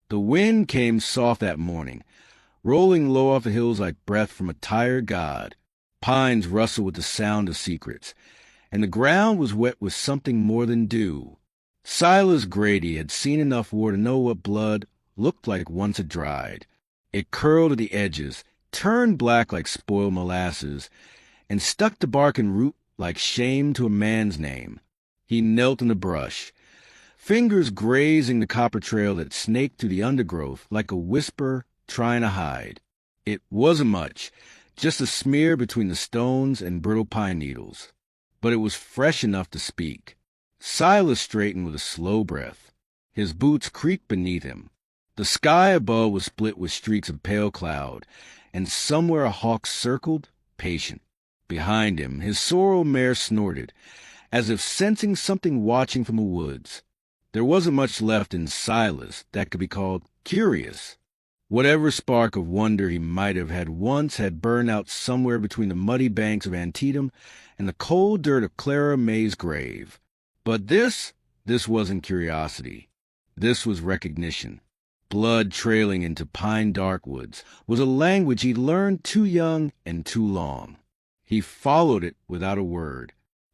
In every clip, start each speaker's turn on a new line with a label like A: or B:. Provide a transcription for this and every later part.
A: The wind came soft that morning, rolling low off the hills like breath from a tired god. Pines rustled with the sound of secrets, and the ground was wet with something more than dew. Silas Grady had seen enough war to know what blood looked like once it dried. It curled at the edges, turned black like spoiled molasses, and stuck to bark and root like shame to a man's name. He knelt in the brush, fingers grazing the copper trail that snaked through the undergrowth like a whisper trying to hide. It wasn't much, just a smear between the stones and brittle pine needles. But it was fresh enough to speak. Silas straightened with a slow breath. His boots creaked beneath him. The sky above was split with streaks of pale cloud, and somewhere a hawk circled, patient. Behind him, his sorrel mare snorted, as if sensing something watching from the woods. There wasn't much left in Silas that could be called curious. Whatever spark of wonder he might have had once had burned out somewhere between the muddy banks of Antietam and the cold dirt of Clara May's grave. But this wasn't curiosity. This was recognition. Blood trailing into pine dark woods was a language he'd learned too young and too long. He followed it without a word.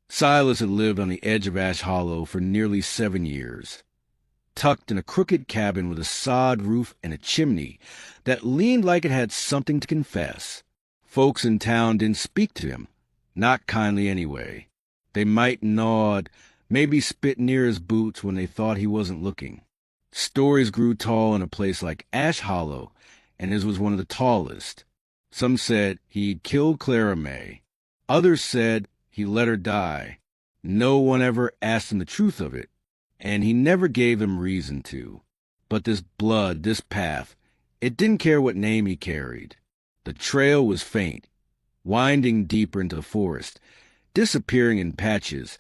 A: Silas had lived on the edge of Ash Hollow for nearly 7 years, tucked in a crooked cabin with a sod roof and a chimney that leaned like it had something to confess. Folks in town didn't speak to him, not kindly anyway. They might nod, maybe spit near his boots when they thought he wasn't looking. Stories grew tall in a place like Ash Hollow, and his was one of the tallest. Some said he'd killed Clara May. Others said he let her die. No one ever asked him the truth of it, and he never gave them reason to. But this blood, this path, it didn't care what name he carried. The trail was faint, winding deeper into the forest, disappearing in patches,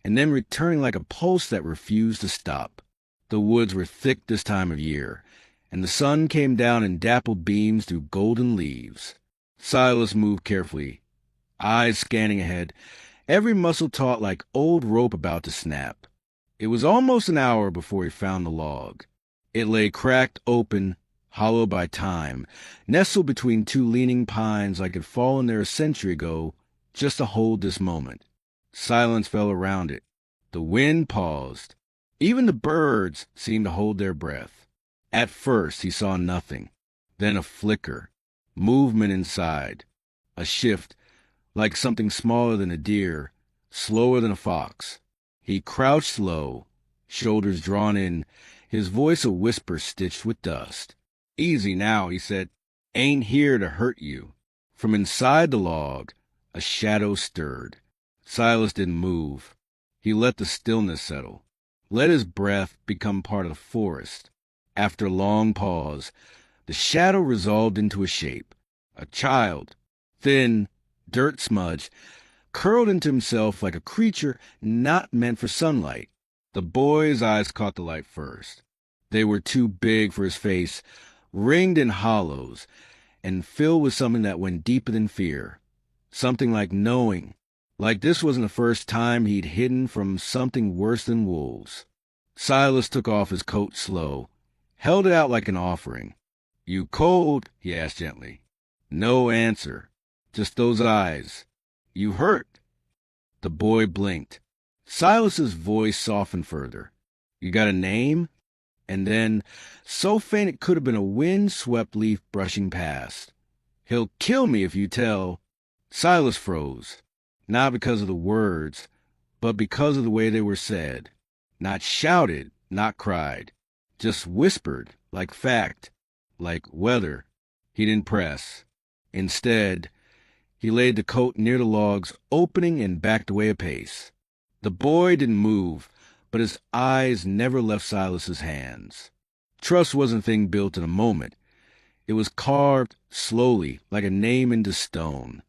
A: and then returning like a pulse that refused to stop. The woods were thick this time of year, and the sun came down in dappled beams through golden leaves. Silas moved carefully, eyes scanning ahead, every muscle taut like old rope about to snap. It was almost an hour before he found the log. It lay cracked open, hollowed by time, nestled between 2 leaning pines like it had fallen there a century ago, just to hold this moment. Silence fell around it. The wind paused. Even the birds seemed to hold their breath. At first he saw nothing, then a flicker, movement inside, a shift, like something smaller than a deer, slower than a fox. He crouched low, shoulders drawn in, his voice a whisper stitched with dust. "Easy now," he said. "Ain't here to hurt you." From inside the log, a shadow stirred. Silas didn't move. He let the stillness settle, let his breath become part of the forest. After a long pause, the shadow resolved into a shape. A child, thin, dirt-smudged, curled into himself like a creature not meant for sunlight. The boy's eyes caught the light first. They were too big for his face, ringed in hollows, and filled with something that went deeper than fear. Something like knowing, like this wasn't the first time he'd hidden from something worse than wolves. Silas took off his coat slow, held it out like an offering. "You cold?" he asked gently. No answer, just those eyes. "You hurt?" The boy blinked. Silas's voice softened further. "You got a name?" And then, so faint it could have been a wind-swept leaf brushing past. "He'll kill me if you tell." Silas froze, not because of the words, but because of the way they were said. Not shouted, not cried, just whispered, like fact, like weather. He didn't press. Instead, he laid the coat near the log's opening and backed away a pace. The boy didn't move, but his eyes never left Silas's hands. Trust wasn't a thing built in a moment. It was carved slowly, like a name into stone.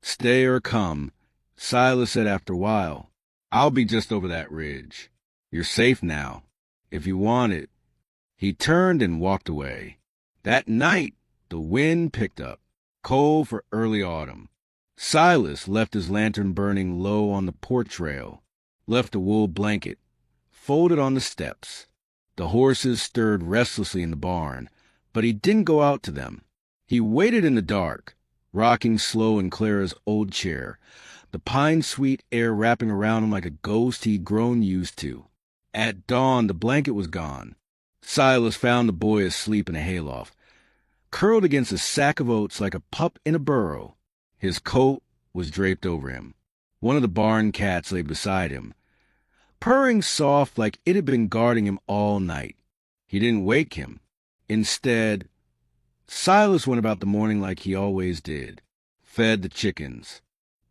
A: "Stay or come," Silas said after a while. "I'll be just over that ridge. You're safe now, if you want it." He turned and walked away. That night, the wind picked up, cold for early autumn. Silas left his lantern burning low on the porch rail, left a wool blanket, folded on the steps. The horses stirred restlessly in the barn, but he didn't go out to them. He waited in the dark, rocking slow in Clara's old chair, the pine-sweet air wrapping around him like a ghost he'd grown used to. At dawn, the blanket was gone. Silas found the boy asleep in a hayloft, curled against a sack of oats like a pup in a burrow. His coat was draped over him. One of the barn cats lay beside him, purring soft like it had been guarding him all night. He didn't wake him. Instead, Silas went about the morning like he always did, fed the chickens,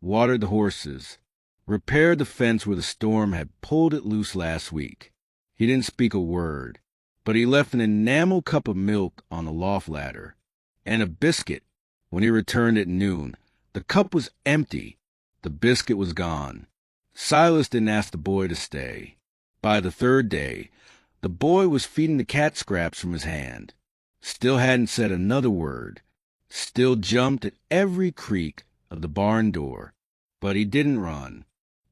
A: watered the horses, repaired the fence where the storm had pulled it loose last week. He didn't speak a word, but he left an enamel cup of milk on the loft ladder, and a biscuit. When he returned at noon, the cup was empty. The biscuit was gone. Silas didn't ask the boy to stay. By the third day, the boy was feeding the cat scraps from his hand. Still hadn't said another word. Still jumped at every creak of the barn door. But he didn't run.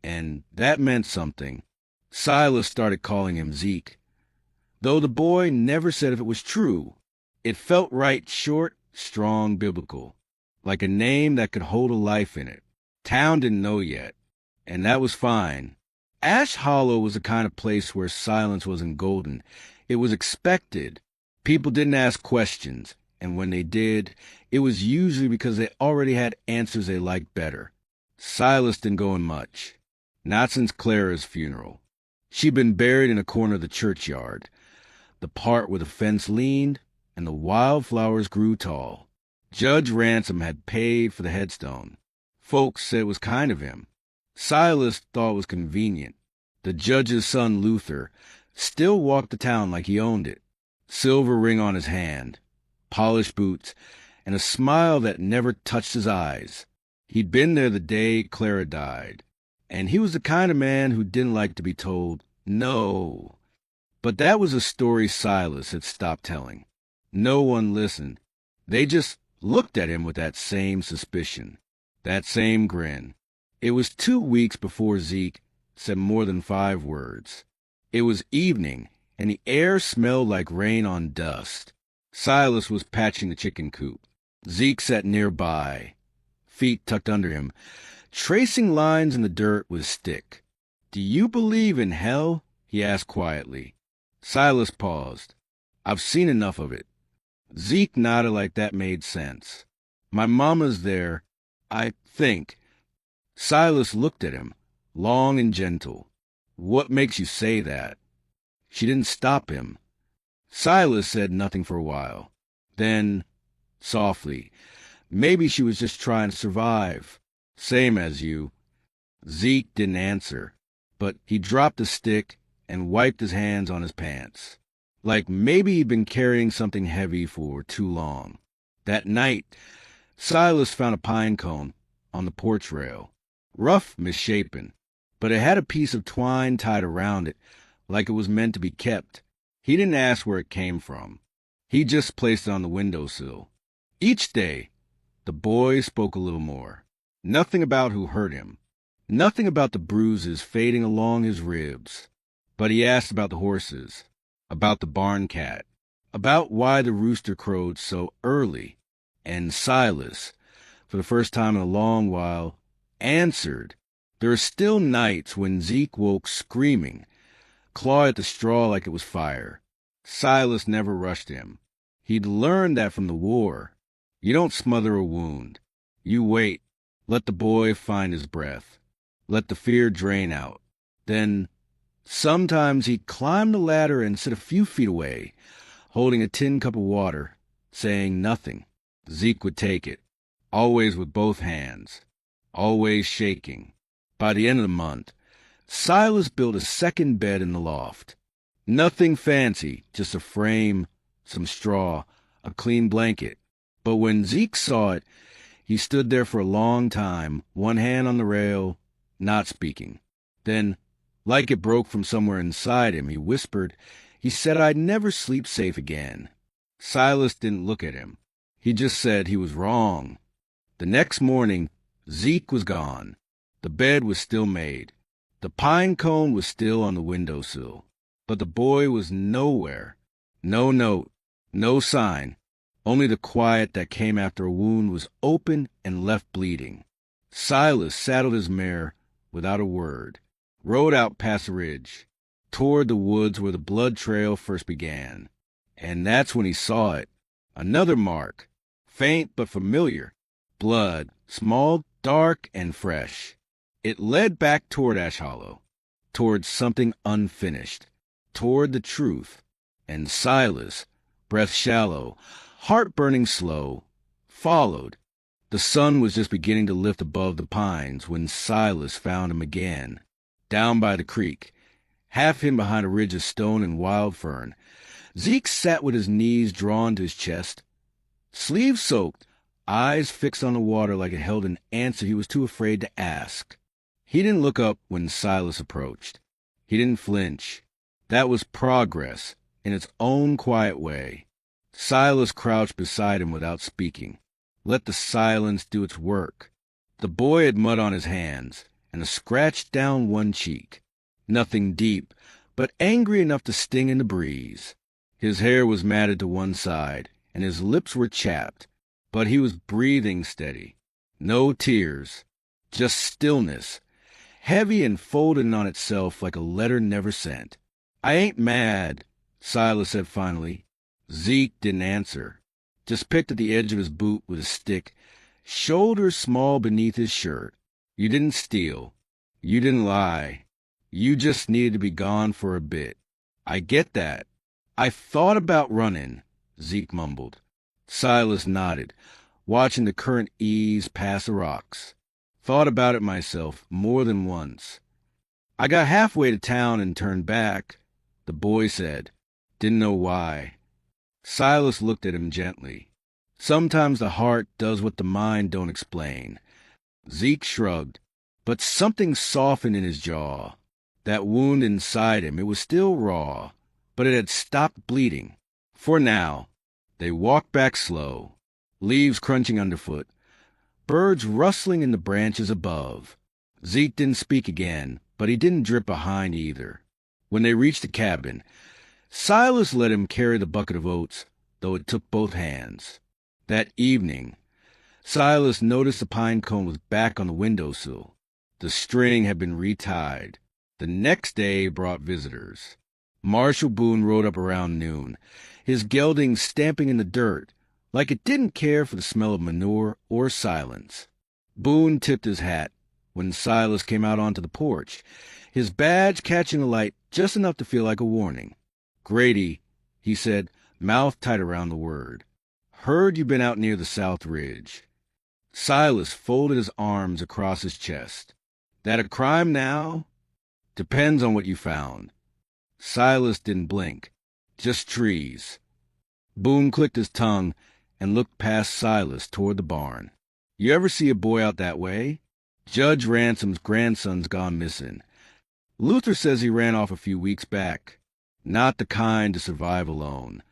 A: And that meant something. Silas started calling him Zeke. Though the boy never said if it was true, it felt right, short, strong, biblical, like a name that could hold a life in it. Town didn't know yet, and that was fine. Ash Hollow was the kind of place where silence wasn't golden. It was expected. People didn't ask questions, and when they did, it was usually because they already had answers they liked better. Silas didn't go in much, not since Clara's funeral. She'd been buried in a corner of the churchyard, the part where the fence leaned and the wildflowers grew tall. Judge Ransom had paid for the headstone. Folks said it was kind of him. Silas thought it was convenient. The judge's son, Luther, still walked the town like he owned it. Silver ring on his hand, polished boots, and a smile that never touched his eyes. He'd been there the day Clara died, and he was the kind of man who didn't like to be told no. But that was a story Silas had stopped telling. No one listened. They just looked at him with that same suspicion, that same grin. It was 2 weeks before Zeke said more than 5 words. It was evening, and the air smelled like rain on dust. Silas was patching the chicken coop. Zeke sat nearby, feet tucked under him, tracing lines in the dirt with a stick. "Do you believe in hell?" he asked quietly. Silas paused. "I've seen enough of it." Zeke nodded like that made sense. "My mama's there, I think." Silas looked at him, long and gentle. "What makes you say that?" She didn't stop him. Silas said nothing for a while. Then, softly, "Maybe she was just trying to survive. Same as you." Zeke didn't answer, but he dropped the stick and wiped his hands on his pants, like maybe he'd been carrying something heavy for too long. That night, Silas found a pine cone on the porch rail, rough, misshapen, but it had a piece of twine tied around it like it was meant to be kept. He didn't ask where it came from. He just placed it on the windowsill. Each day, the boy spoke a little more. Nothing about who hurt him. Nothing about the bruises fading along his ribs. But he asked about the horses, about the barn cat, about why the rooster crowed so early. And Silas, for the first time in a long while, answered. There are still nights when Zeke woke screaming, clawed at the straw like it was fire. Silas never rushed him. He'd learned that from the war. You don't smother a wound. You wait. Let the boy find his breath. Let the fear drain out. Then, sometimes he'd climb the ladder and sit a few feet away, holding a tin cup of water, saying nothing. Zeke would take it, always with both hands, always shaking. By the end of the month, Silas built a second bed in the loft. Nothing fancy, just a frame, some straw, a clean blanket. But when Zeke saw it, he stood there for a long time, one hand on the rail, not speaking. Then, like it broke from somewhere inside him, he whispered, he said, "I'd never sleep safe again." Silas didn't look at him. He just said he was wrong. The next morning, Zeke was gone. The bed was still made. The pine cone was still on the windowsill. But the boy was nowhere. No note, no sign. Only the quiet that came after a wound was open and left bleeding. Silas saddled his mare without a word, rode out past the ridge, toward the woods where the blood trail first began. And that's when he saw it. Another mark, faint but familiar. Blood, small, dark, and fresh. It led back toward Ash Hollow, toward something unfinished, toward the truth. And Silas, breath shallow, heart burning slow, followed. The sun was just beginning to lift above the pines when Silas found him again, down by the creek, half hidden behind a ridge of stone and wild fern. Zeke sat with his knees drawn to his chest, sleeves soaked, eyes fixed on the water like it held an answer he was too afraid to ask. He didn't look up when Silas approached. He didn't flinch. That was progress, in its own quiet way. Silas crouched beside him without speaking. Let the silence do its work. The boy had mud on his hands and a scratch down one cheek. Nothing deep, but angry enough to sting in the breeze. His hair was matted to one side, and his lips were chapped, but he was breathing steady. No tears, just stillness, heavy and folded on itself like a letter never sent. "I ain't mad," Silas said finally. Zeke didn't answer, just picked at the edge of his boot with a stick, shoulders small beneath his shirt. "You didn't steal. You didn't lie. You just needed to be gone for a bit. I get that." "I thought about running," Zeke mumbled. Silas nodded, watching the current ease past the rocks. "Thought about it myself more than once. I got halfway to town and turned back," the boy said. Didn't know why. Silas looked at him gently. "Sometimes the heart does what the mind don't explain." Zeke shrugged, but something softened in his jaw. That wound inside him, it was still raw, but it had stopped bleeding. For now. They walked back slow, leaves crunching underfoot, birds rustling in the branches above. Zeke didn't speak again, but he didn't drip behind either. When they reached the cabin, Silas let him carry the bucket of oats, though it took both hands. That evening, Silas noticed the pine cone was back on the windowsill. The string had been retied. The next day brought visitors. Marshal Boone rode up around noon, his gelding stamping in the dirt, like it didn't care for the smell of manure or silence. Boone tipped his hat when Silas came out onto the porch, his badge catching the light just enough to feel like a warning. "Grady," he said, mouth tight around the word. "Heard you've been out near the South Ridge." Silas folded his arms across his chest. "That a crime now?" "Depends on what you found." Silas didn't blink. "Just trees." Boone clicked his tongue and looked past Silas toward the barn. "You ever see a boy out that way? Judge Ransom's grandson's gone missing. Luther says he ran off a few weeks back. Not the kind to survive alone."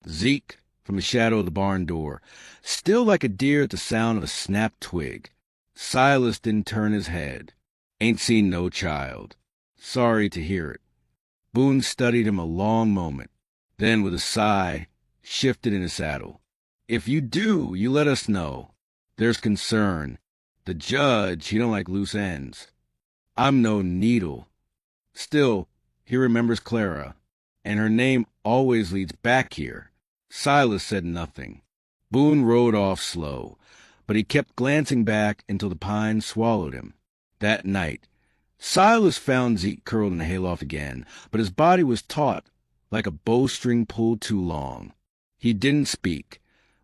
A: Zeke, from the shadow of the barn door, still like a deer at the sound of a snapped twig. Silas didn't turn his head. "Ain't seen no child. Sorry to hear it." Boone studied him a long moment, then with a sigh, shifted in his saddle. "If you do, you let us know. There's concern. The judge, he don't like loose ends. I'm no needle. Still, he remembers Clara, and her name always leads back here." Silas said nothing. Boone rode off slow, but he kept glancing back until the pines swallowed him. That night, Silas found Zeke curled in the hayloft again, but his body was taut, like a bowstring pulled too long. He didn't speak,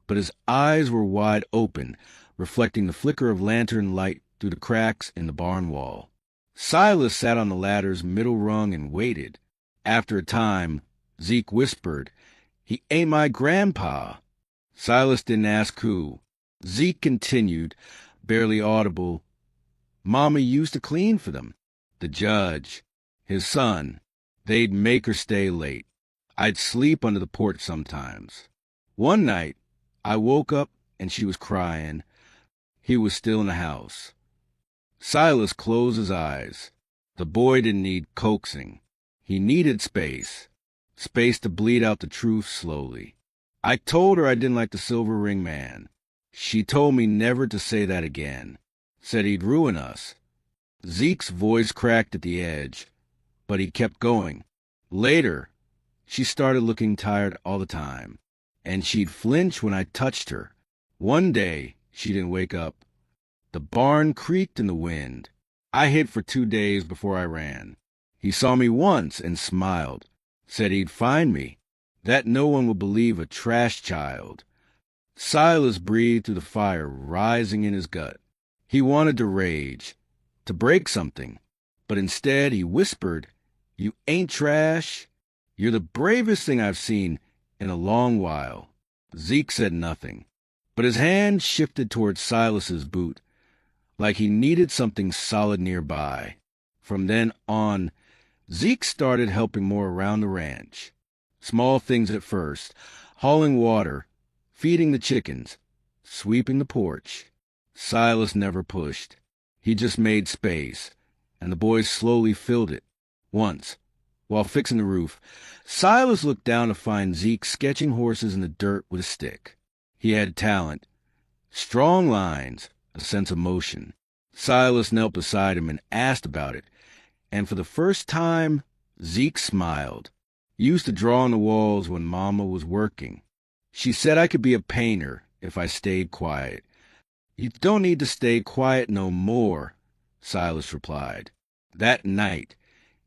A: but his eyes were wide open, reflecting the flicker of lantern light through the cracks in the barn wall. Silas sat on the ladder's middle rung and waited. After a time, Zeke whispered, "He ain't my grandpa." Silas didn't ask who. Zeke continued, barely audible, "Mama used to clean for them. The judge, his son, they'd make her stay late. I'd sleep under the porch sometimes. One night, I woke up and she was crying. He was still in the house." Silas closed his eyes. The boy didn't need coaxing. He needed space. Space to bleed out the truth slowly. I told her I didn't like the silver ring man. She told me never to say that again. Said he'd ruin us. Zeke's voice cracked at the edge, but he kept going. Later, she started looking tired all the time, and she'd flinch when I touched her. One day, she didn't wake up. The barn creaked in the wind. I hid for 2 days before I ran. He saw me once and smiled, said he'd find me, that no one would believe a trash child. Silas breathed through the fire rising in his gut. He wanted to rage, to break something, but instead he whispered, "You ain't trash. You're the bravest thing I've seen in a long while." Zeke said nothing, but his hand shifted towards Silas's boot, like he needed something solid nearby. From then on, Zeke started helping more around the ranch. Small things at first, hauling water, feeding the chickens, sweeping the porch. Silas never pushed. He just made space, and the boys slowly filled it. Once, while fixing the roof, Silas looked down to find Zeke sketching horses in the dirt with a stick. He had talent, strong lines, a sense of motion. Silas knelt beside him and asked about it, and for the first time, Zeke smiled. He used to draw on the walls when Mama was working. She said I could be a painter if I stayed quiet. "You don't need to stay quiet no more," Silas replied. That night,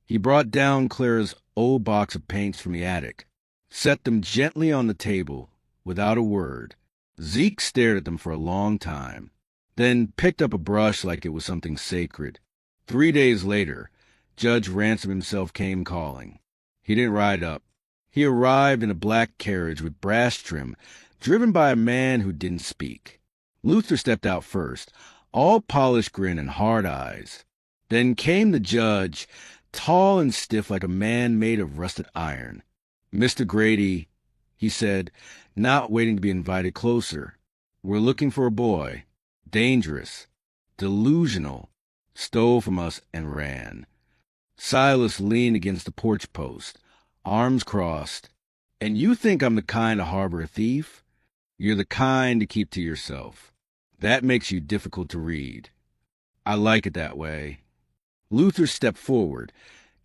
A: he brought down Clara's old box of paints from the attic, set them gently on the table without a word. Zeke stared at them for a long time, then picked up a brush like it was something sacred. 3 days later, Judge Ransom himself came calling. He didn't ride up. He arrived in a black carriage with brass trim, driven by a man who didn't speak. Luther stepped out first, all polished grin and hard eyes. Then came the judge, tall and stiff like a man made of rusted iron. "Mr. Grady," he said, not waiting to be invited closer, "we're looking for a boy. Dangerous. Delusional. Stole from us and ran." Silas leaned against the porch post, arms crossed. "And you think I'm the kind to harbor a thief? You're the kind to keep to yourself. That makes you difficult to read. I like it that way." Luther stepped forward,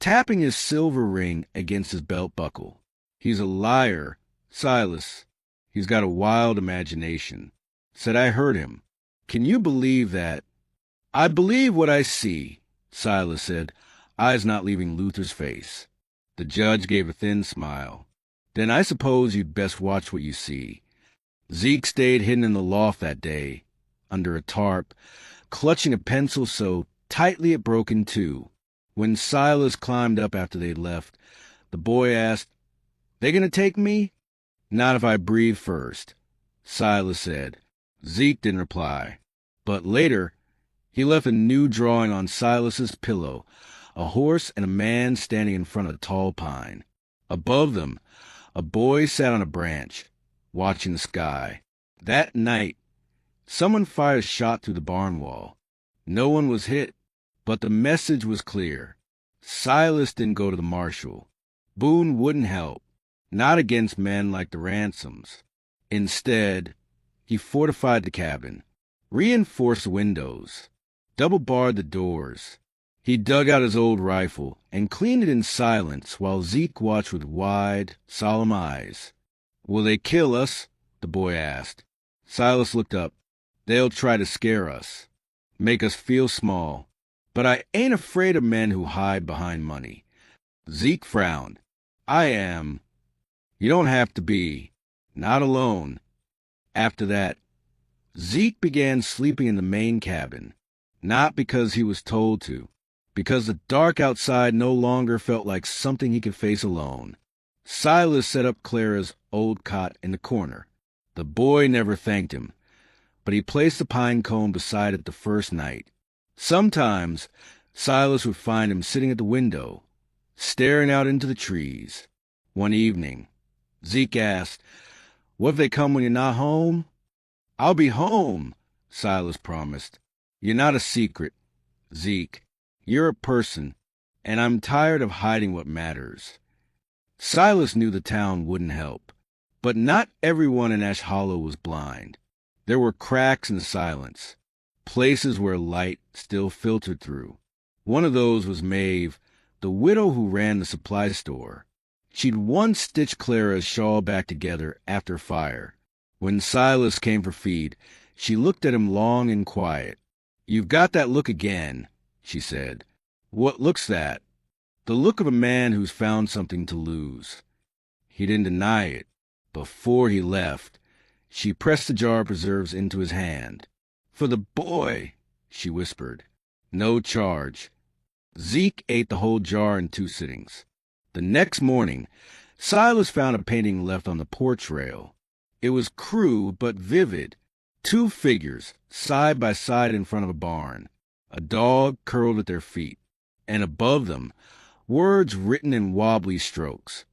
A: tapping his silver ring against his belt buckle. "He's a liar, Silas. He's got a wild imagination. Said I heard him. Can you believe that?" "I believe what I see," Silas said, eyes not leaving Luther's face. The judge gave a thin smile. "Then I suppose you'd best watch what you see." Zeke stayed hidden in the loft that day, under a tarp, clutching a pencil so tightly it broke in two. When Silas climbed up after they'd left, the boy asked, "They gonna take me?" "Not if I breathe first," Silas said. Zeke didn't reply. But later, he left a new drawing on Silas's pillow, a horse and a man standing in front of a tall pine. Above them, a boy sat on a branch, watching the sky. That night, someone fired a shot through the barn wall. No one was hit, but the message was clear. Silas didn't go to the marshal. Boone wouldn't help, not against men like the Ransoms. Instead, he fortified the cabin, reinforced the windows, double-barred the doors. He dug out his old rifle and cleaned it in silence while Zeke watched with wide, solemn eyes. "Will they kill us?" the boy asked. Silas looked up. "They'll try to scare us, make us feel small. But I ain't afraid of men who hide behind money." Zeke frowned. "I am." "You don't have to be. Not alone." After that, Zeke began sleeping in the main cabin, not because he was told to, because the dark outside no longer felt like something he could face alone. Silas set up Clara's old cot in the corner. The boy never thanked him, but he placed the pine cone beside it the first night. Sometimes Silas would find him sitting at the window, staring out into the trees. One evening, Zeke asked, "What if they come when you're not home?" "I'll be home," Silas promised. "You're not a secret, Zeke. You're a person, and I'm tired of hiding what matters. Silas knew the town wouldn't help, but not everyone in Ash Hollow was blind. There were cracks in the silence, places where light still filtered through. One of those was Maeve, the widow who ran the supply store. She'd once stitched Clara's shawl back together after fire. When Silas came for feed, she looked at him long and quiet. "You've got that look again," she said. "What look's that?" "The look of a man who's found something to lose." He didn't deny it. Before he left, she pressed the jar of preserves into his hand. "For the boy," she whispered. No charge. Zeke ate the whole jar in 2 sittings. The next morning, Silas found a painting left on the porch rail. It was crude but vivid. 2 figures, side by side in front of a barn. A dog curled at their feet. And above them, words written in wobbly strokes.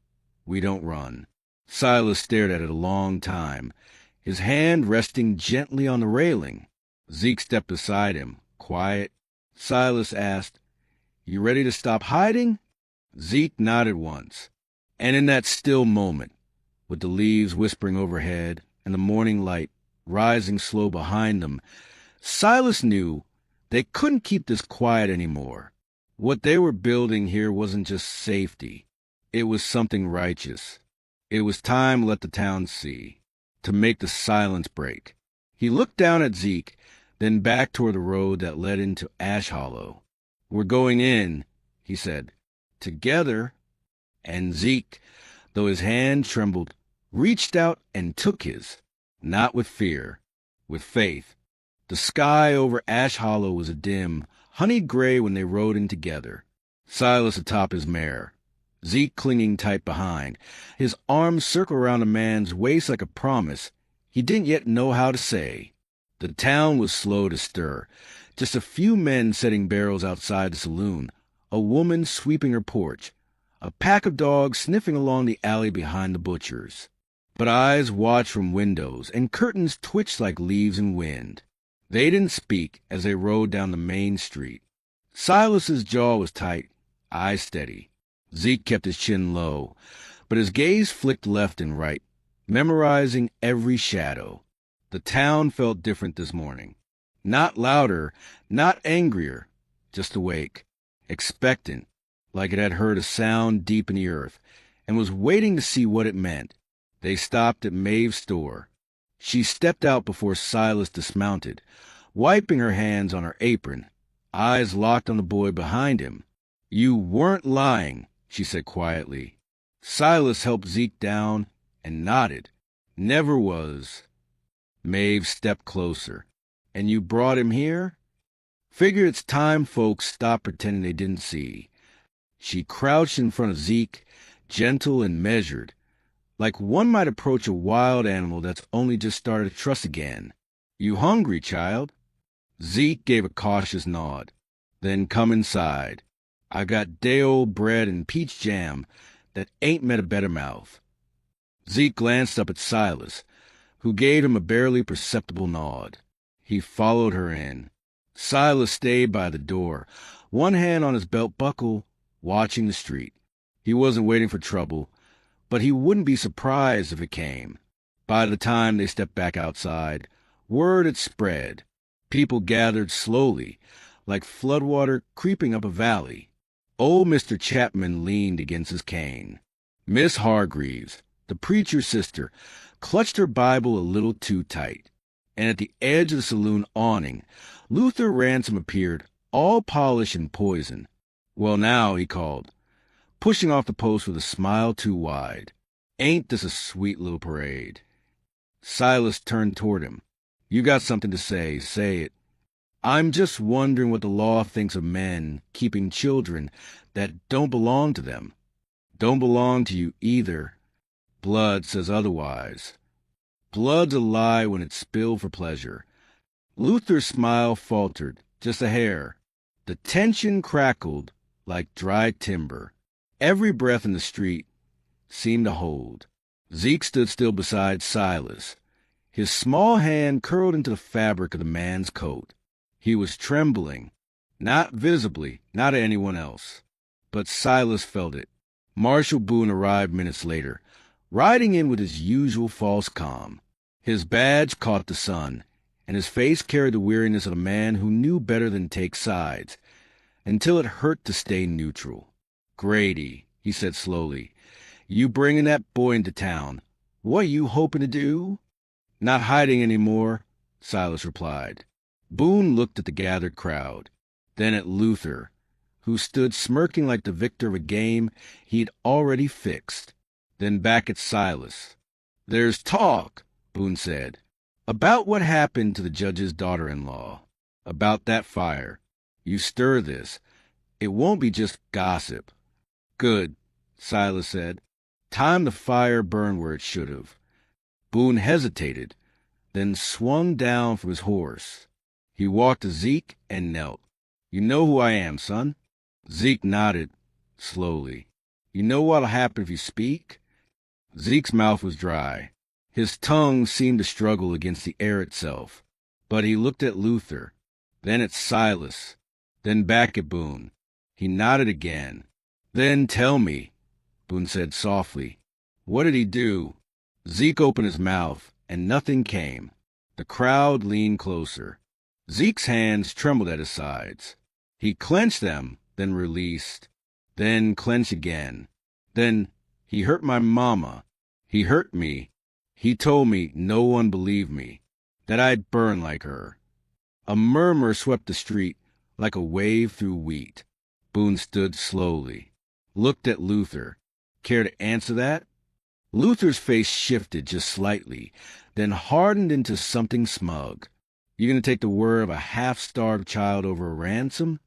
A: "We don't run." Silas stared at it a long time, his hand resting gently on the railing. Zeke stepped beside him, quiet. Silas asked, "You ready to stop hiding?" Zeke nodded once. And in that still moment, with the leaves whispering overhead and the morning light rising slow behind them, Silas knew they couldn't keep this quiet anymore. What they were building here wasn't just safety. It was something righteous. It was time to let the town see, to make the silence break. He looked down at Zeke, then back toward the road that led into Ash Hollow. "We're going in," he said. "Together." And Zeke, though his hand trembled, reached out and took his, not with fear, with faith. The sky over Ash Hollow was a dim, honeyed gray when they rode in together. Silas atop his mare, Zeke clinging tight behind, his arms circled around a man's waist like a promise he didn't yet know how to say. The town was slow to stir. Just a few men setting barrels outside the saloon, a woman sweeping her porch, a pack of dogs sniffing along the alley behind the butcher's. But eyes watched from windows, and curtains twitched like leaves in wind. They didn't speak as they rode down the main street. Silas's jaw was tight, eyes steady. Zeke kept his chin low, but his gaze flicked left and right, memorizing every shadow. The town felt different this morning. Not louder, not angrier, just awake, expectant, like it had heard a sound deep in the earth, and was waiting to see what it meant. They stopped at Maeve's store. She stepped out before Silas dismounted, wiping her hands on her apron, eyes locked on the boy behind him. "You weren't lying," she said quietly. Silas helped Zeke down and nodded. "Never was." Maeve stepped closer. "And you brought him here?" "Figure it's time folks stopped pretending they didn't see." She crouched in front of Zeke, gentle and measured, like one might approach a wild animal that's only just started to trust again. "You hungry, child?" Zeke gave a cautious nod. "Then come inside. I got day-old bread and peach jam that ain't met a better mouth." Zeke glanced up at Silas, who gave him a barely perceptible nod. He followed her in. Silas stayed by the door, one hand on his belt buckle, watching the street. He wasn't waiting for trouble, but he wouldn't be surprised if it came. By the time they stepped back outside, word had spread. People gathered slowly, like floodwater creeping up a valley. Old Mr. Chapman leaned against his cane. Miss Hargreaves, the preacher's sister, clutched her Bible a little too tight. And at the edge of the saloon awning, Luther Ransom appeared, all polish and poison. "Well now," he called, pushing off the post with a smile too wide. "Ain't this a sweet little parade?" Silas turned toward him. "You got something to say. Say it." "I'm just wondering what the law thinks of men keeping children that don't belong to them. Don't belong to you either. Blood says otherwise. Blood's a lie when it's spilled for pleasure." Luther's smile faltered, just a hair. The tension crackled like dry timber. Every breath in the street seemed to hold. Zeke stood still beside Silas, his small hand curled into the fabric of the man's coat. He was trembling, not visibly, not to anyone else. but Silas felt it. Marshal Boone arrived minutes later, riding in with his usual false calm. His badge caught the sun, and his face carried the weariness of a man who knew better than take sides, until it hurt to stay neutral. "Grady," he said slowly, "you bringing that boy into town. What you hoping to do?" "Not hiding any more," Silas replied. Boone looked at the gathered crowd, then at Luther, who stood smirking like the victor of a game he'd already fixed, then back at Silas. "There's talk," Boone said, "about what happened to the judge's daughter-in-law, about that fire. You stir this. It won't be just gossip." "Good," Silas said. "Time the fire burned where it should have." Boone hesitated, then swung down from his horse. He walked to Zeke and knelt. "You know who I am, son?" Zeke nodded, slowly. "You know what'll happen if you speak?" Zeke's mouth was dry. His tongue seemed to struggle against the air itself. But he looked at Luther, then at Silas, then back at Boone. He nodded again. "Then tell me," Boone said softly. "What did he do?" Zeke opened his mouth, and nothing came. The crowd leaned closer. Zeke's hands trembled at his sides. He clenched them, then released, then clenched again. Then, "He hurt my mama. He hurt me. He told me no one believed me, that I'd burn like her." A murmur swept the street like a wave through wheat. Boone stood slowly, looked at Luther. "Care to answer that?" Luther's face shifted just slightly, then hardened into something smug. "You gonna take the word of a half-starved child over a ransom?"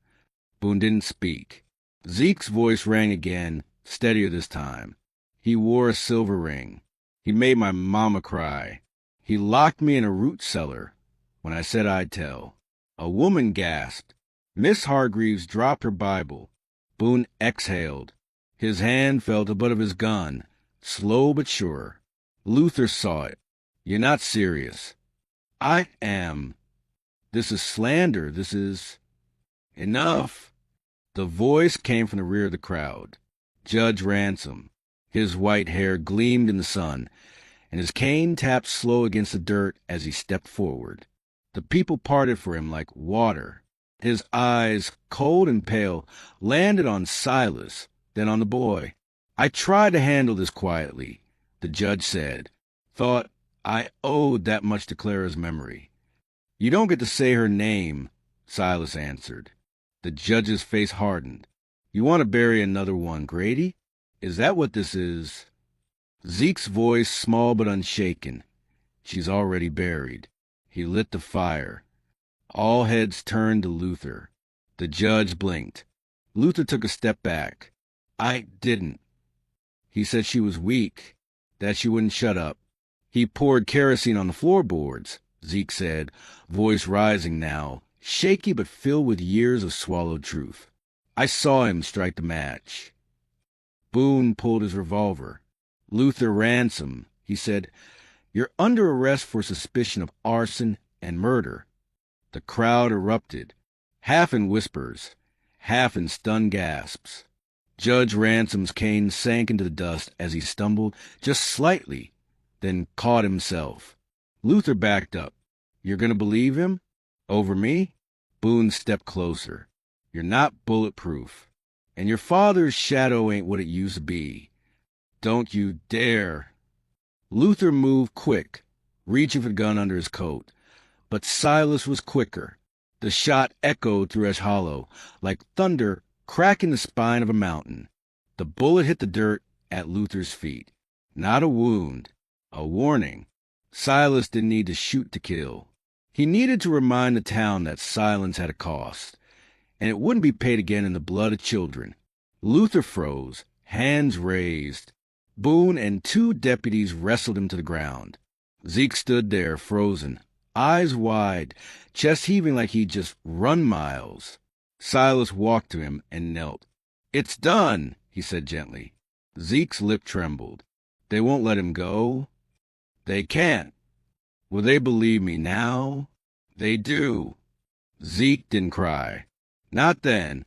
A: Boone didn't speak. Zeke's voice rang again, steadier this time. "He wore a silver ring. He made my mama cry. He locked me in a root cellar when I said I'd tell." A woman gasped. Miss Hargreaves dropped her Bible. Boone exhaled. His hand fell to the butt of his gun, slow but sure. Luther saw it. "You're not serious." "I am. This is slander. This is—" "Enough." The voice came from the rear of the crowd. Judge Ransom. His white hair gleamed in the sun, and his cane tapped slow against the dirt as he stepped forward. The people parted for him like water. His eyes, cold and pale, landed on Silas, then on the boy. "I tried to handle this quietly," the judge said. "Thought I owed that much to Clara's memory." "You don't get to say her name," Silas answered. The judge's face hardened. "You want to bury another one, Grady? Is that what this is?" Zeke's voice, small but unshaken. "She's already buried." He lit the fire. All heads turned to Luther. The judge blinked. Luther took a step back. "I didn't. He said she was weak, that she wouldn't shut up. He poured kerosene on the floorboards," Zeke said, voice rising now, shaky but filled with years of swallowed truth. "I saw him strike the match." Boone pulled his revolver. "Luther Ransom," he said, "you're under arrest for suspicion of arson and murder." The crowd erupted, half in whispers, half in stunned gasps. Judge Ransom's cane sank into the dust as he stumbled just slightly, then caught himself. Luther backed up. "You're going to believe him? Over me?" Boone stepped closer. "You're not bulletproof. And your father's shadow ain't what it used to be. Don't you dare." Luther moved quick, reaching for the gun under his coat. But Silas was quicker. The shot echoed through Esh Hollow like thunder cracking the spine of a mountain. The bullet hit the dirt at Luther's feet. Not a wound, a warning. Silas didn't need to shoot to kill. He needed to remind the town that silence had a cost, and it wouldn't be paid again in the blood of children. Luther froze, hands raised. Boone and two deputies wrestled him to the ground. Zeke stood there, frozen, eyes wide, chest heaving like he'd just run miles. Silas walked to him and knelt. "It's done," he said gently. Zeke's lip trembled. "They won't let him go?" "They can't." "Will they believe me now?" "They do." Zeke didn't cry. "Not then.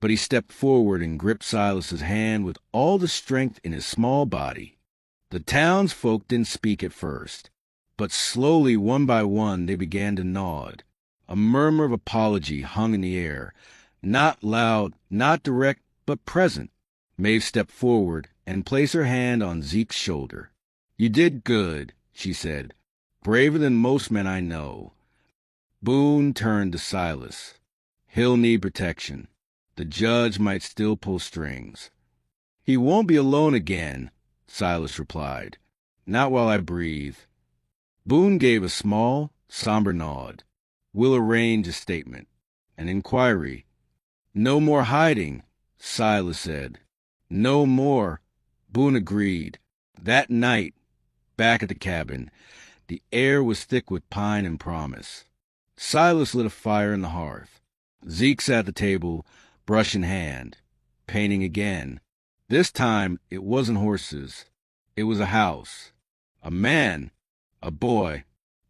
A: but he stepped forward and gripped Silas's hand with all the strength in his small body. The townsfolk didn't speak at first, but slowly, one by one, they began to nod. A murmur of apology hung in the air, not loud, not direct, but present. Maeve stepped forward and placed her hand on Zeke's shoulder. "You did good," she said. "Braver than most men I know." Boone turned to Silas. "He'll need protection. The judge might still pull strings." "He won't be alone again," Silas replied. "Not while I breathe." Boone gave a small, somber nod. "We'll arrange a statement. An inquiry." "No more hiding," Silas said. "No more," Boone agreed. That night, back at the cabin, the air was thick with pine and promise. Silas lit a fire in the hearth. Zeke sat at the table, brush in hand, painting again. This time, it wasn't horses. It was a house, a man, a boy,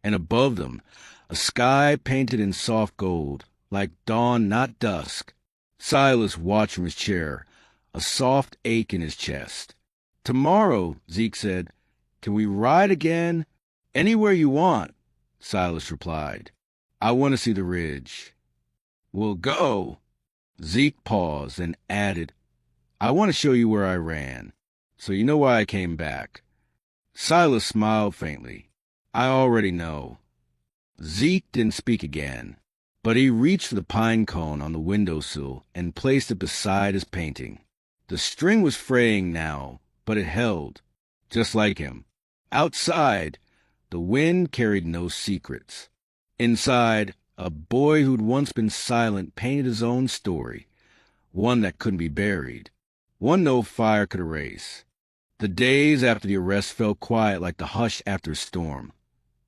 A: and above them, a sky painted in soft gold, like dawn, not dusk. Silas watched from his chair, a soft ache in his chest. "Tomorrow," Zeke said. "Can we ride again?" "Anywhere you want," Silas replied. "I want to see the ridge." "We'll go." Zeke paused and added, "I want to show you where I ran, so you know why I came back." Silas smiled faintly. "I already know." Zeke didn't speak again, but he reached for the pine cone on the windowsill and placed it beside his painting. The string was fraying now, but it held, just like him. Outside, the wind carried no secrets. Inside, a boy who'd once been silent painted his own story, one that couldn't be buried, one no fire could erase. The days after the arrest fell quiet like the hush after a storm,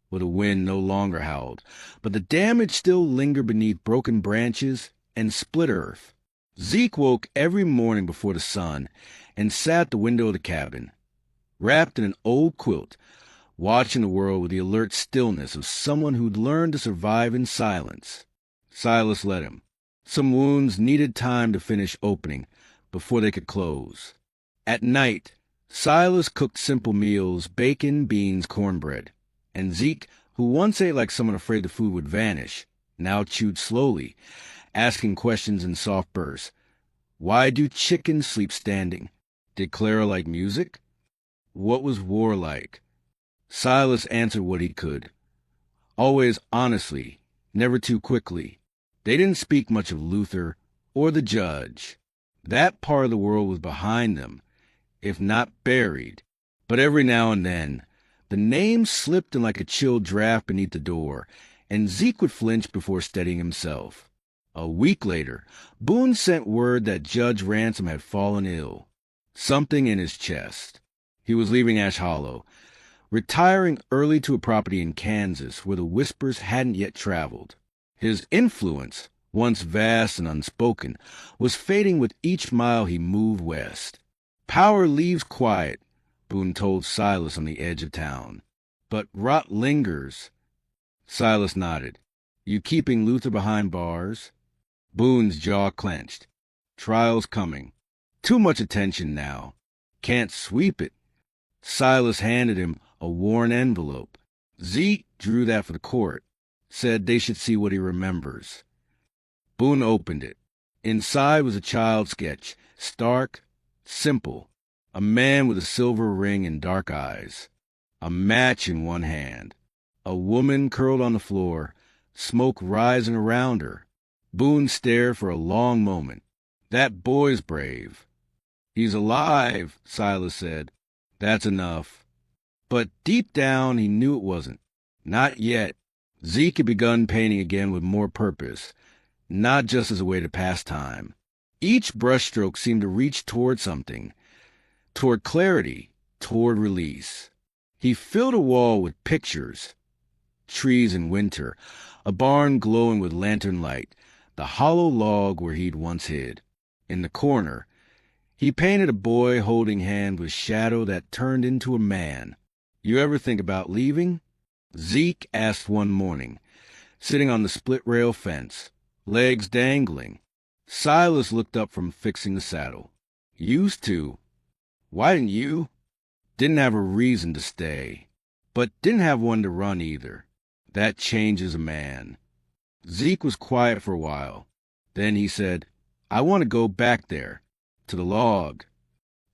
A: where the wind no longer howled, but the damage still lingered beneath broken branches and split earth. Zeke woke every morning before the sun and sat at the window of the cabin, wrapped in an old quilt, watching the world with the alert stillness of someone who'd learned to survive in silence. Silas let him. Some wounds needed time to finish opening before they could close. At night, Silas cooked simple meals, bacon, beans, cornbread, and Zeke, who once ate like someone afraid the food would vanish, now chewed slowly, asking questions in soft bursts. Why do chickens sleep standing? Did Clara like music? What was war like? Silas answered what he could. Always honestly, never too quickly. They didn't speak much of Luther or the judge. That part of the world was behind them, if not buried. But every now and then, the name slipped in like a chill draft beneath the door, and Zeke would flinch before steadying himself. A week later, Boone sent word that Judge Ransom had fallen ill. Something in his chest. He was leaving Ash Hollow, retiring early to a property in Kansas where the whispers hadn't yet traveled. His influence, once vast and unspoken, was fading with each mile he moved west. "Power leaves quiet," Boone told Silas on the edge of town. "But rot lingers." Silas nodded. "You keeping Luther behind bars?" Boone's jaw clenched. "Trial's coming. Too much attention now. Can't sweep it." Silas handed him a worn envelope. Zeke drew that for the court. Said they should see what he remembers. Boone opened it. Inside was a child sketch, stark, simple. A man with a silver ring and dark eyes. A match in one hand. A woman curled on the floor, smoke rising around her. Boone stared for a long moment. "That boy's brave." "He's alive," Silas said. "That's enough." But deep down he knew it wasn't. Not yet. Zeke had begun painting again with more purpose, not just as a way to pass time. Each brushstroke seemed to reach toward something, toward clarity, toward release. He filled a wall with pictures, trees in winter, a barn glowing with lantern light, the hollow log where he'd once hid. In the corner, he painted a boy holding hand with shadow that turned into a man. "You ever think about leaving?" Zeke asked one morning, sitting on the split-rail fence, legs dangling. Silas looked up from fixing the saddle. Used to. Why didn't you? Didn't have a reason to stay, but didn't have one to run either. That changes a man. Zeke was quiet for a while. Then he said, I want to go back there, to the log.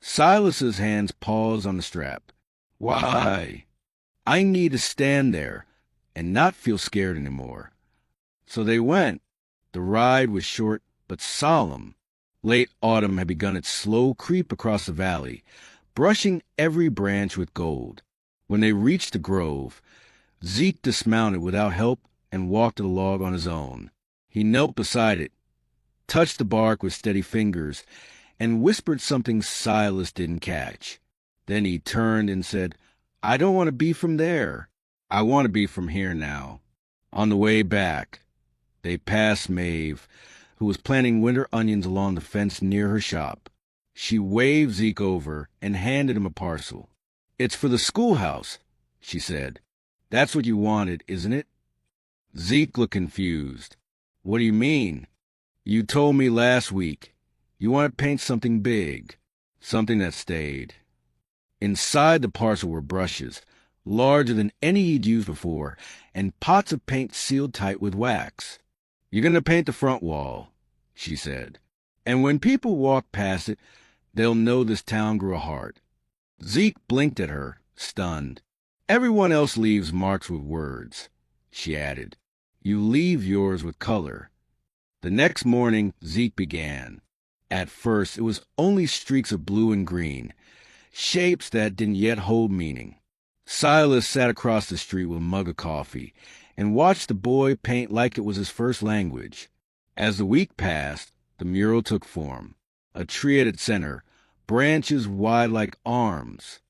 A: Silas's hands paused on the strap. Why? I need to stand there and not feel scared anymore. So they went. The ride was short but solemn. Late autumn had begun its slow creep across the valley, brushing every branch with gold. When they reached the grove, Zeke dismounted without help and walked to the log on his own. He knelt beside it, touched the bark with steady fingers, and whispered something Silas didn't catch. Then he turned and said, I don't want to be from there. I want to be from here now. On the way back, they passed Maeve, who was planting winter onions along the fence near her shop. She waved Zeke over and handed him a parcel. It's for the schoolhouse, she said. That's what you wanted, isn't it? Zeke looked confused. What do you mean? You told me last week you want to paint something big, something that stayed. Inside the parcel were brushes, larger than any he'd used before, and pots of paint sealed tight with wax. You're going to paint the front wall, she said, and when people walk past it, they'll know this town grew a heart. Zeke blinked at her, stunned. Everyone else leaves marks with words, she added. You leave yours with color. The next morning, Zeke began. At first, it was only streaks of blue and green, shapes that didn't yet hold meaning. Silas sat across the street with a mug of coffee and watched the boy paint like it was his first language. As the week passed, the mural took form. A tree at its center, branches wide like arms.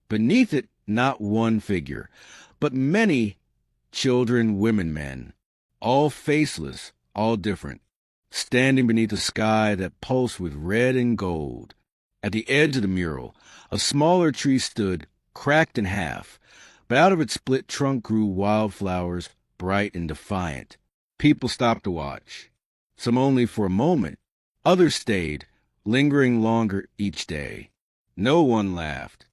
A: Beneath it, not one figure, but many children, women, men, all faceless, all different, standing beneath a sky that pulsed with red and gold. At the edge of the mural, a smaller tree stood, cracked in half, but out of its split trunk grew wildflowers, bright and defiant. People stopped to watch, some only for a moment. Others stayed, lingering longer each day. No one laughed.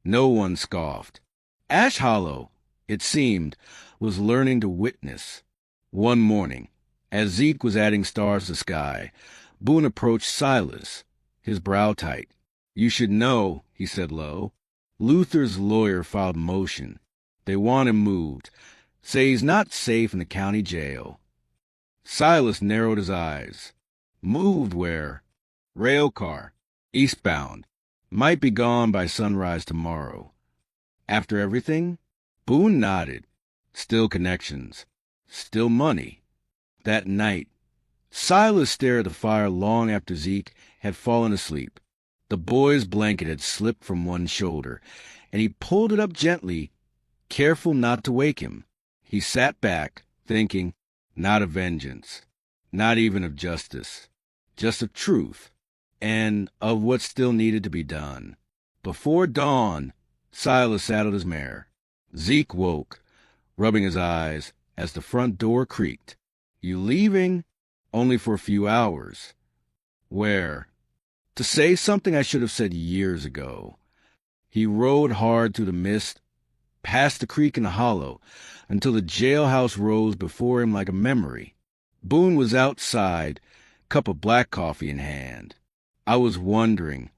A: No one scoffed. Ash Hollow, it seemed, was learning to witness. One morning, as Zeke was adding stars to the sky, Boone approached Silas, his brow tight. You should know, he said low. Luther's lawyer filed a motion. They want him moved. Say he's not safe in the county jail. Silas narrowed his eyes. Moved where? Rail car. Eastbound. Might be gone by sunrise tomorrow. After everything? Boone nodded. Still connections. Still money. That night, Silas stared at the fire long after Zeke had fallen asleep. The boy's blanket had slipped from one shoulder, and he pulled it up gently, careful not to wake him. He sat back, thinking, not of vengeance, not even of justice, just of truth, and of what still needed to be done. Before dawn, Silas saddled his mare. Zeke woke, rubbing his eyes, as the front door creaked. You leaving? Only for a few hours. Where? To say something I should have said years ago. He rode hard through the mist, past the creek in the hollow, until the jailhouse rose before him like a memory. Boone was outside, cup of black coffee in hand. I was wondering.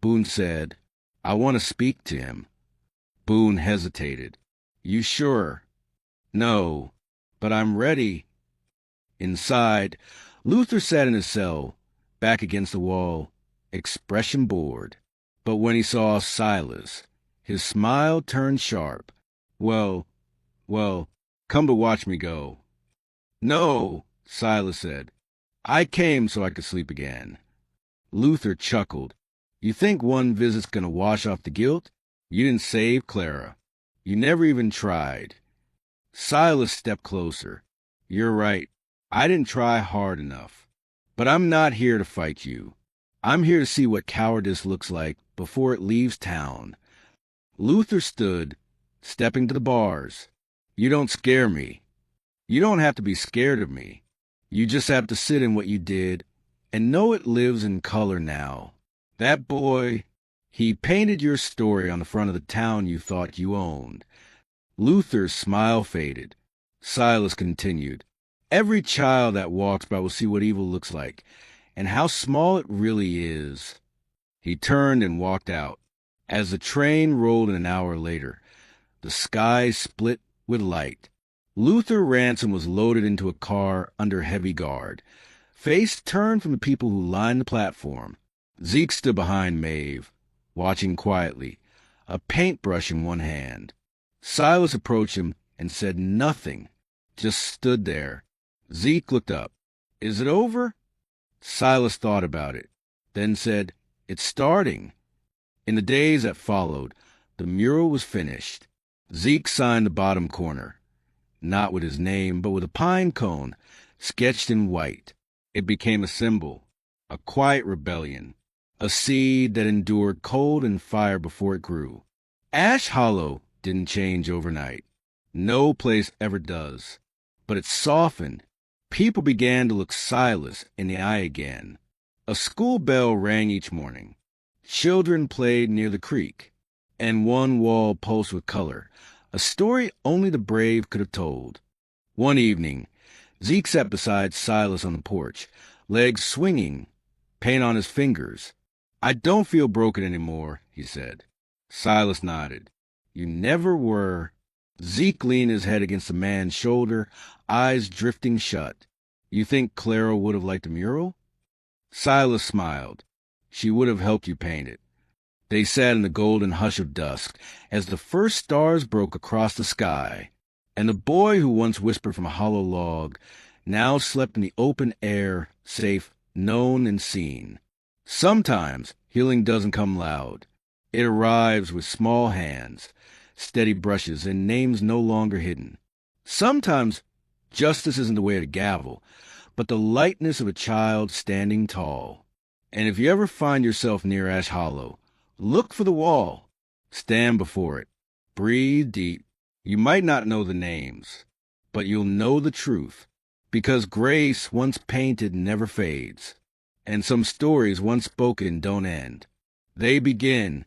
A: Boone said, I want to speak to him. Boone hesitated. You sure? No, but I'm ready. Inside, Luther sat in his cell, back against the wall, expression bored. But when he saw Silas, his smile turned sharp. Well, come to watch me go. No, Silas said. I came so I could sleep again. Luther chuckled. You think one visit's going to wash off the guilt? You didn't save Clara. You never even tried. Silas stepped closer. You're right. I didn't try hard enough. But I'm not here to fight you. I'm here to see what cowardice looks like before it leaves town. Luther stood, stepping to the bars. You don't scare me. You don't have to be scared of me. You just have to sit in what you did and know it lives in color now. That boy, he painted your story on the front of the town you thought you owned. Luther's smile faded. Silas continued, every child that walks by will see what evil looks like, and how small it really is. He turned and walked out. As the train rolled in an hour later, the sky split with light. Luther Ransom was loaded into a car under heavy guard. Face turned from the people who lined the platform. Zeke stood behind Maeve, watching quietly, a paintbrush in one hand. Silas approached him and said nothing, just stood there. Zeke looked up. Is it over? Silas thought about it, then said, it's starting. In the days that followed, the mural was finished. Zeke signed the bottom corner, not with his name, but with a pine cone, sketched in white. It became a symbol, a quiet rebellion, a seed that endured cold and fire before it grew. Ash Hollow didn't change overnight. No place ever does. But it softened. People began to look Silas in the eye again. A school bell rang each morning. Children played near the creek, and one wall pulsed with color, a story only the brave could have told. One evening, Zeke sat beside Silas on the porch, legs swinging, paint on his fingers. I don't feel broken anymore, he said. Silas nodded. You never were. Zeke leaned his head against the man's shoulder, eyes drifting shut. You think Clara would have liked the mural? Silas smiled. She would have helped you paint it. They sat in the golden hush of dusk as the first stars broke across the sky, and the boy who once whispered from a hollow log now slept in the open air, safe, known and seen. Sometimes healing doesn't come loud. It arrives with small hands, steady brushes, and names no longer hidden. Sometimes justice isn't the way of the gavel, but the lightness of a child standing tall. And if you ever find yourself near Ash Hollow, look for the wall. Stand before it. Breathe deep. You might not know the names, but you'll know the truth, because grace once painted never fades, and some stories once spoken don't end. They begin